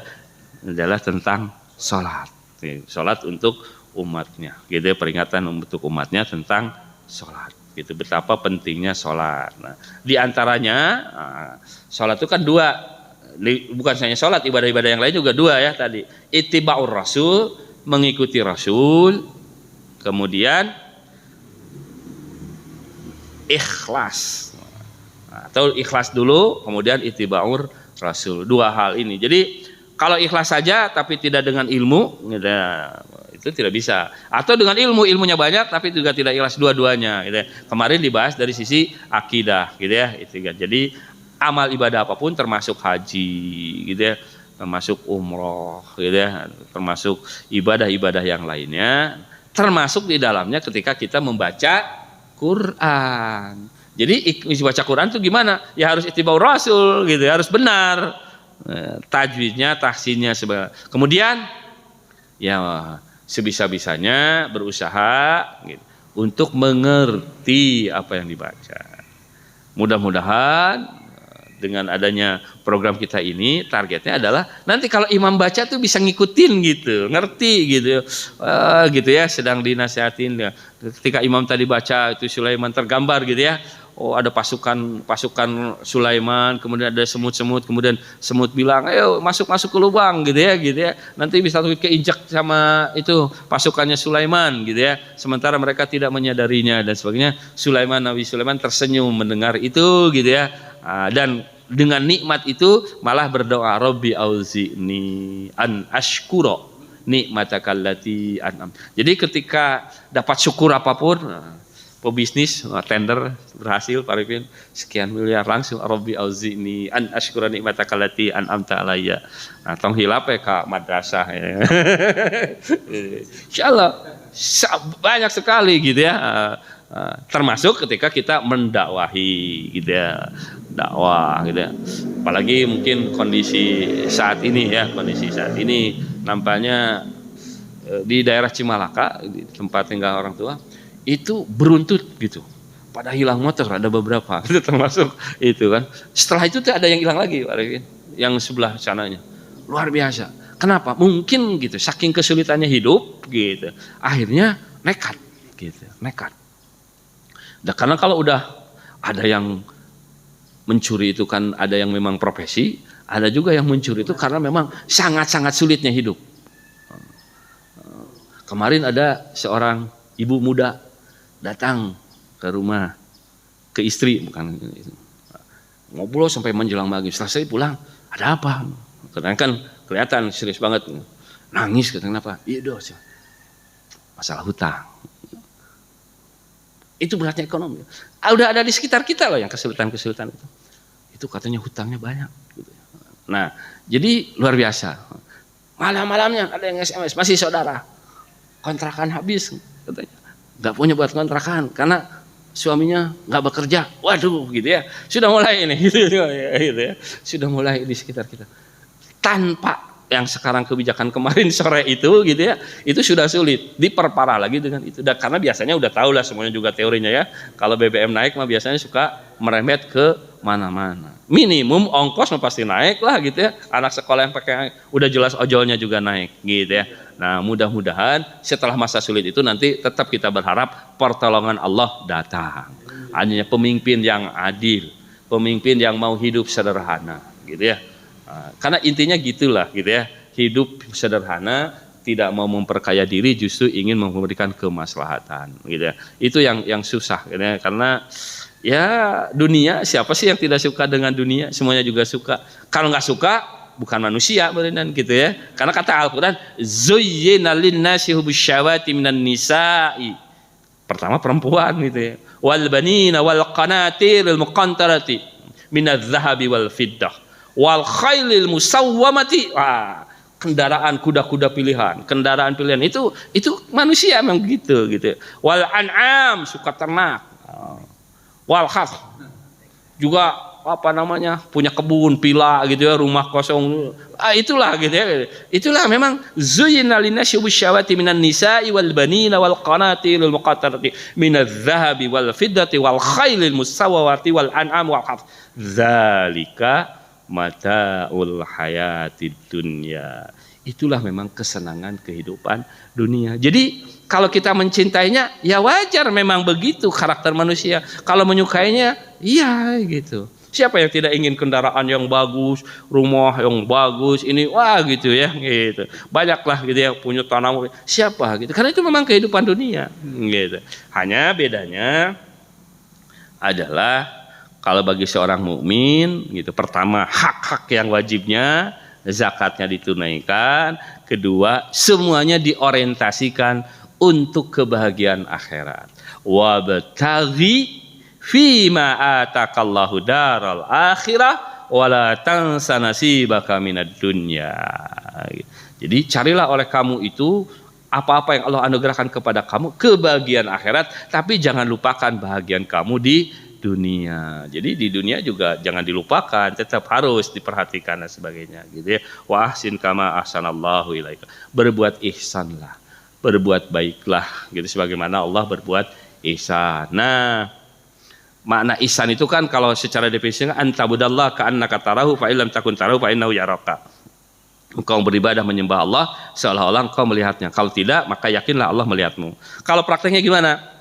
A: tentang salat. Salat untuk umatnya. Gitu ya, peringatan untuk umatnya tentang salat. Gitu, betapa pentingnya sholat. Nah, di antaranya sholat itu kan dua, bukan hanya sholat, ibadah-ibadah yang lain juga dua ya tadi. Ittiba'ur Rasul, mengikuti Rasul, kemudian ikhlas. Atau ikhlas dulu, kemudian ittiba'ur rasul. Dua hal ini. Jadi kalau ikhlas saja tapi tidak dengan ilmu, itu tidak bisa. Atau dengan ilmunya banyak tapi juga tidak ikhlas, dua-duanya. Gitu ya. Kemarin dibahas dari sisi akidah, gitu ya. Itu kan. Jadi amal ibadah apapun, termasuk haji, gitu ya, termasuk umroh, gitu ya, termasuk ibadah-ibadah yang lainnya, termasuk di dalamnya ketika kita membaca Quran. Jadi baca Quran itu gimana? Ya harus ittiba'ur rasul, gitu, harus benar. Tajwidnya, tahsinnya, sebagainya. Kemudian ya sebisa-bisanya berusaha gitu, untuk mengerti apa yang dibaca. Mudah-mudahan dengan adanya program kita ini, targetnya adalah nanti kalau imam baca tuh bisa ngikutin gitu, ngerti gitu, gitu ya, sedang dinasihatin ya. Ketika imam tadi baca itu Sulaiman tergambar gitu ya, oh ada pasukan Sulaiman, kemudian ada semut-semut, kemudian semut bilang, ayo masuk ke lubang gitu ya, nanti bisa keinjak sama itu pasukannya Sulaiman gitu ya, sementara mereka tidak menyadarinya dan sebagainya. Nabi Sulaiman tersenyum mendengar itu gitu ya, dan dengan nikmat itu malah berdoa, Rabbi auzi'ni an ashkura nikmatakallati an'am. Jadi ketika dapat syukur apapun, pebisnis tender berhasil, Pak Arifin sekian miliar, langsung Rabbi auzi'ni an ashkura nikmatakallati an'amta alayya. Nah, tong hilap ya ke madrasah ya. Insyaallah banyak sekali gitu ya. Termasuk ketika kita mendakwahi gitu ya, dakwah gitu ya. Apalagi mungkin kondisi saat ini nampaknya di daerah Cimalaka, di tempat tinggal orang tua itu beruntut gitu, pada hilang motor ada beberapa itu termasuk itu kan. Setelah itu tuh ada yang hilang lagi, Pak Arifin, yang sebelah sananya, luar biasa. Kenapa? Mungkin gitu, saking kesulitannya hidup gitu, akhirnya nekat. Dan karena kalau udah ada yang mencuri itu kan ada yang memang profesi, ada juga yang mencuri itu karena memang sangat-sangat sulitnya hidup. Kemarin ada seorang ibu muda datang ke rumah, ke istri, bukan ngobrol sampai menjelang maghrib. Selesai pulang, ada apa? Karena kan kelihatan serius banget, nangis. Kenapa? Iya dos, masalah hutang. Itu beratnya ekonomi. Udah ada di sekitar kita loh yang kesulitan-kesulitan itu. Itu katanya hutangnya banyak. Nah, jadi luar biasa. Malam-malamnya ada yang SMS, masih saudara, kontrakan habis katanya. Gak punya buat kontrakan karena suaminya gak bekerja. Waduh, gitu ya. Sudah mulai ini, gitu ya. Sudah mulai di sekitar kita. Tanpa yang sekarang kebijakan kemarin sore itu gitu ya, itu sudah sulit, diperparah lagi dengan itu. Dan karena biasanya udah tahu lah semuanya juga teorinya ya, kalau BBM naik mah biasanya suka merembet ke mana-mana. Minimum ongkos mah pasti naik lah gitu ya, anak sekolah yang pakai udah jelas ojolnya juga naik gitu ya. Nah mudah-mudahan setelah masa sulit itu nanti tetap kita berharap pertolongan Allah datang. Hanya pemimpin yang adil, pemimpin yang mau hidup sederhana gitu ya. Karena intinya gitulah gitu ya, hidup sederhana, tidak mau memperkaya diri, justru ingin memberikan kemaslahatan gitu ya. Itu yang susah gitu ya. Karena ya dunia, siapa sih yang tidak suka dengan dunia? Semuanya juga suka. Kalau nggak suka bukan manusia beneran gitu ya. Karena kata Al-Qur'an, zuyyina lin-nasi hubusyawati minan nisa'i. Pertama perempuan gitu ya. Wal banina wal qanatiril muqantarati minadz-dzahabi wal fiddah. Wal khailil musawwamati, kendaraan kuda-kuda pilihan, kendaraan pilihan itu manusia memang gitu. Wal an'am, suka ternak. Wal khas juga punya kebun, pila gitu ya, rumah kosong. Itulah gitu ya. Itulah memang zuyyina linnasi hubusyawati minan nisa'i wal banina wal qanatiril muqattarati minadz-dzahabi wal fiddati wal khailil musawwamati wal an'am wal khas. Zalika mataul hayatid dunya. Itulah memang kesenangan kehidupan dunia. Jadi kalau kita mencintainya ya wajar, memang begitu karakter manusia. Kalau menyukainya iya gitu. Siapa yang tidak ingin kendaraan yang bagus, rumah yang bagus, ini wah gitu ya, gitu. Banyaklah gitu yang punya tanah. Siapa gitu? Karena itu memang kehidupan dunia, gitu. Hanya bedanya adalah kalau bagi seorang mukmin gitu, pertama hak-hak yang wajibnya, zakatnya ditunaikan, kedua semuanya diorientasikan untuk kebahagiaan akhirat. Wabtaghi fima atakallahu daral akhirah wala tansa nasibaka minad dunya. Jadi carilah oleh kamu itu apa-apa yang Allah anugerahkan kepada kamu kebahagiaan akhirat, tapi jangan lupakan bahagian kamu di dunia. Jadi di dunia juga jangan dilupakan, tetap harus diperhatikan dan sebagainya gitu ya. Wa ahsin kama ahsanallahu ilaika. Berbuat ihsanlah, berbuat baiklah gitu sebagaimana Allah berbuat ihsan. Nah, makna ihsan itu kan kalau secara definisinya antabudallah ka'annaka tarahu fa illam takun tarahu fa innahu yaraka. Engkau beribadah menyembah Allah seolah-olah engkau melihatnya. Kalau tidak, maka yakinlah Allah melihatmu. Kalau prakteknya gimana?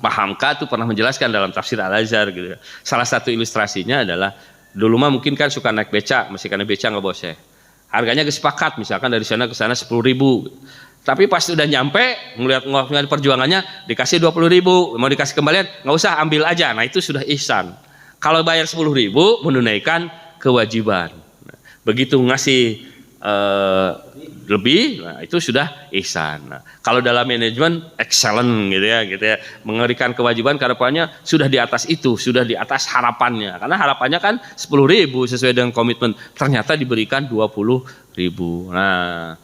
A: Pak Hamka tuh pernah menjelaskan dalam tafsir Al-Azhar gitu. Salah satu ilustrasinya adalah dulu mah mungkin kan suka naik beca, masih karena beca nggak boseh. Harganya sepakat, misalkan dari sana ke sana 10.000. Tapi pas udah nyampe, melihat perjuangannya dikasih 20.000, mau dikasih kembalian nggak usah, ambil aja. Nah itu sudah ihsan. Kalau bayar 10.000 menunaikan kewajiban. Begitu ngasih lebih, nah itu sudah ihsan. Nah, kalau dalam manajemen excellent gitu ya, mengerikan kewajiban kedepannya sudah di atas itu, sudah di atas harapannya. Karena harapannya kan 10.000 sesuai dengan komitmen, ternyata diberikan 20.000. Nah,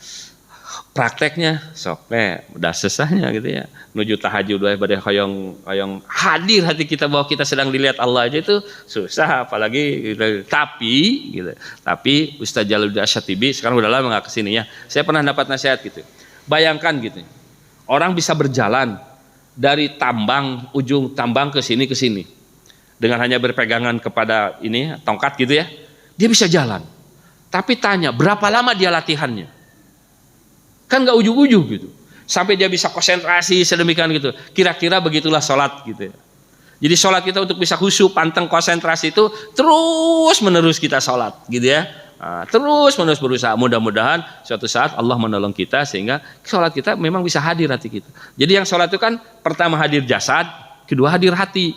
A: prakteknya sok udah sesahnya gitu ya. Menuju tahajud pada hoyong hadir hati kita bahwa kita sedang dilihat Allah aja itu susah, apalagi gitu. Tapi Ustaz Jalaluddin Asyatibi sekarang udah lama nggak kesini ya. Saya pernah dapat nasihat gitu. Bayangkan gitu, orang bisa berjalan dari ujung tambang ke sini dengan hanya berpegangan kepada ini tongkat gitu ya, dia bisa jalan. Tapi tanya berapa lama dia latihannya? Kan nggak ujug-ujug gitu, sampai dia bisa konsentrasi sedemikian gitu. Kira-kira begitulah sholat gitu ya. Jadi sholat kita untuk bisa khusyuk, panteng, konsentrasi itu terus menerus kita sholat gitu ya. Nah, terus menerus berusaha. Mudah-mudahan suatu saat Allah menolong kita sehingga sholat kita memang bisa hadir hati kita. Jadi yang sholat itu kan pertama hadir jasad, kedua hadir hati.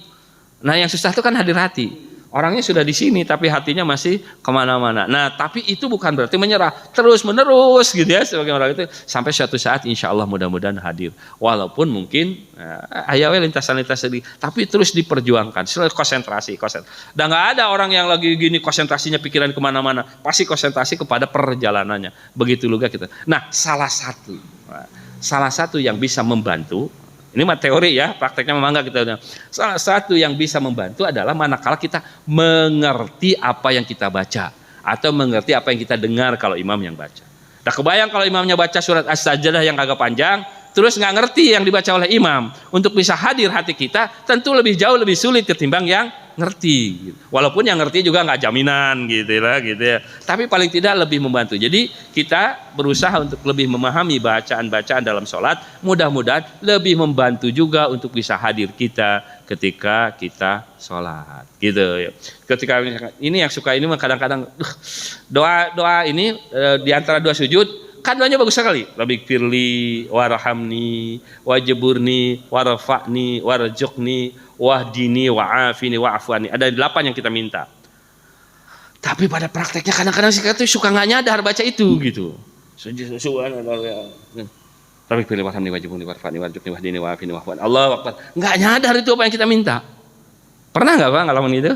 A: Nah yang susah itu kan hadir hati. Orangnya sudah di sini tapi hatinya masih kemana-mana. Nah tapi itu bukan berarti menyerah, terus menerus gitu ya sebagai orang itu sampai suatu saat insya Allah mudah-mudahan hadir. Walaupun mungkin ayawe lintasan-lintas sedih, tapi terus diperjuangkan, selalu konsentrasi. Dan nggak ada orang yang lagi gini konsentrasinya pikiran kemana-mana, pasti konsentrasi kepada perjalanannya. Begitu juga kita. Nah salah satu yang bisa membantu. Ini mah teori ya, prakteknya memang enggak kita. Salah satu yang bisa membantu adalah manakala kita mengerti apa yang kita baca atau mengerti apa yang kita dengar kalau imam yang baca. Nah kebayang kalau imamnya baca surat As-Sajdah yang agak panjang, terus nggak ngerti yang dibaca oleh imam, untuk bisa hadir hati kita tentu jauh lebih sulit ketimbang yang ngerti. Walaupun yang ngerti juga nggak jaminan gitu ya. Tapi paling tidak lebih membantu. Jadi kita berusaha untuk lebih memahami bacaan-bacaan dalam sholat. Mudah-mudahan lebih membantu juga untuk bisa hadir kita ketika kita sholat. Gitu ya. Ketika ini yang suka ini kadang-kadang doa ini di antara dua sujud. Kan doanya bagus sekali. Rabbik firli warhamni wajburni warfa'ni warzuqni wahdini wa'afini wa'afwani. Ada 8 yang kita minta. Tapi pada prakteknya kadang-kadang sih kita suka nggak nyadar baca itu gitu. Rabbik firli warhamni wajburni warfa'ni warzuqni wahdini wa'afini wa'afwani. Allahu Akbar. Nggak nyadar itu apa yang kita minta. Pernah nggak Pak ngalamin itu?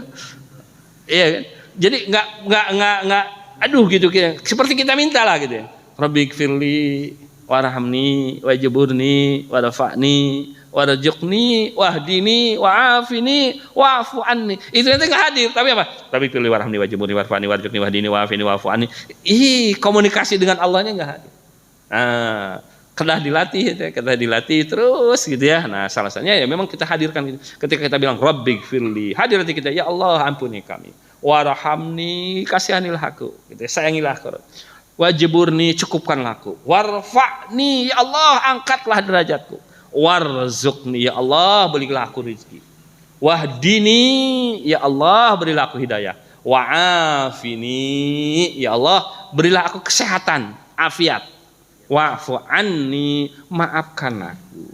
A: Iya kan? Jadi nggak aduh gitu seperti kita minta lah gitu ya. Rabbik firli warhamni wajburni warfa'ni warzuqni wahdini wa'afini wa'fu anni. Itu nanti nggak hadir, tapi apa? Rabbik firli warhamni wajburni warfa'ni warzuqni wahdini wa'afini wa'fu anni. Komunikasi dengan Allahnya nggak hadir. Nah, kena dilatih terus gitu ya. Nah, salah satunya ya memang kita hadirkan gitu. Ketika kita bilang Rabbik firli, hadir hati kita, ya Allah ampuni kami. Warhamni, kasihanilah aku, gitu. Sayangilah aku. Wajburni, cukupkanlah aku. Warfa'ni, ya Allah angkatlah derajatku. Warzuqni, ya Allah berilah aku rezeki. Wahdini, ya Allah berilah aku hidayah. Wa'afini, ya Allah berilah aku kesehatan, afiat. Wa'fu anni, maafkan aku.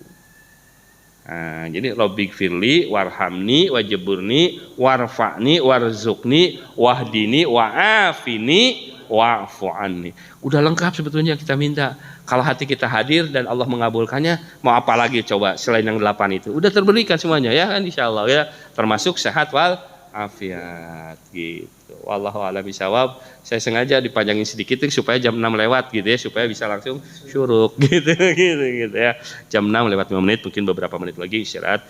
A: Nah, jadi Rabbik firli warhamni wajeburni warfa'ni warzukni wahdini wa'afini wa'fu anni. Udah lengkap sebetulnya kita minta. Kalau hati kita hadir dan Allah mengabulkannya, mau apa lagi coba selain yang 8 itu? Udah terberikan semuanya ya kan, insyaallah ya, termasuk sehat wal afiat gitu. Wallahu a'lam bishawab. Saya sengaja dipanjangin sedikit supaya jam 6 lewat gitu ya, supaya bisa langsung syuruk gitu ya. Jam 6 lewat 5 menit, mungkin beberapa menit lagi istirahat.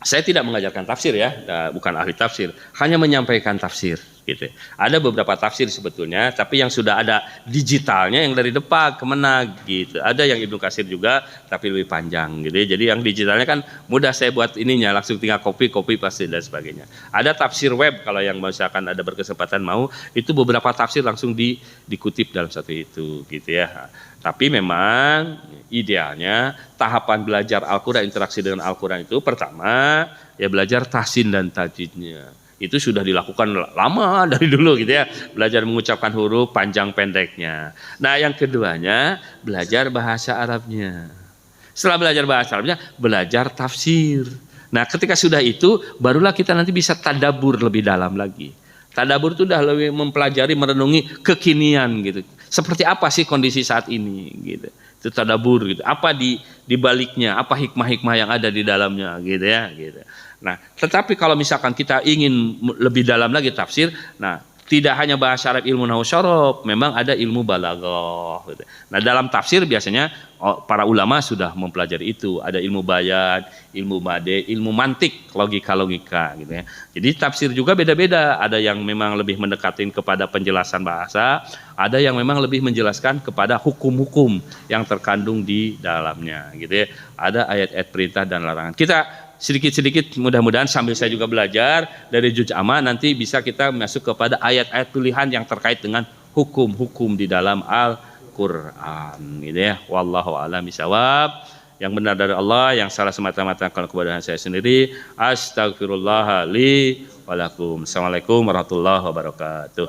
A: Saya tidak mengajarkan tafsir ya, bukan ahli tafsir, hanya menyampaikan tafsir gitu. Ada beberapa tafsir sebetulnya, tapi yang sudah ada digitalnya yang dari depan kemana gitu. Ada yang Ibnu Katsir juga, tapi lebih panjang gitu. Jadi yang digitalnya kan mudah saya buat ininya, langsung tinggal copy pasti dan sebagainya. Ada tafsir web kalau yang misalkan ada berkesempatan mau, itu beberapa tafsir langsung dikutip dalam satu itu gitu ya. Tapi memang idealnya tahapan belajar Al-Quran, interaksi dengan Al-Quran itu pertama ya belajar tahsin dan tajwidnya. Itu sudah dilakukan lama dari dulu gitu ya, belajar mengucapkan huruf panjang pendeknya. Nah yang keduanya belajar bahasa Arabnya. Setelah belajar bahasa Arabnya belajar tafsir. Nah ketika sudah itu barulah kita nanti bisa tadabbur lebih dalam lagi. Tadabbur itu udah lebih mempelajari, merenungi kekinian gitu. Seperti apa sih kondisi saat ini gitu. Itu tadabbur gitu. Apa di baliknya, apa hikmah-hikmah yang ada di dalamnya gitu ya gitu. Nah, tetapi kalau misalkan kita ingin lebih dalam lagi tafsir, nah tidak hanya bahasa Arab ilmu nahwu syaraf, memang ada ilmu balaghah gitu. Nah, dalam tafsir biasanya para ulama sudah mempelajari itu, ada ilmu bayan, ilmu bade, ilmu mantik, logika gitu ya. Jadi tafsir juga beda-beda, ada yang memang lebih mendekatin kepada penjelasan bahasa, ada yang memang lebih menjelaskan kepada hukum-hukum yang terkandung di dalamnya gitu ya. Ada ayat-ayat perintah dan larangan. Kita sedikit-sedikit mudah-mudahan sambil saya juga belajar dari juz amma, nanti bisa kita masuk kepada ayat-ayat pilihan yang terkait dengan hukum-hukum di dalam Al-Quran gitu ya. Wallahu a'lam bishawab. Yang benar dari Allah, yang salah semata-mata kalau kepada saya sendiri. Astaghfirullah li walakum. Assalamualaikum warahmatullahi wabarakatuh.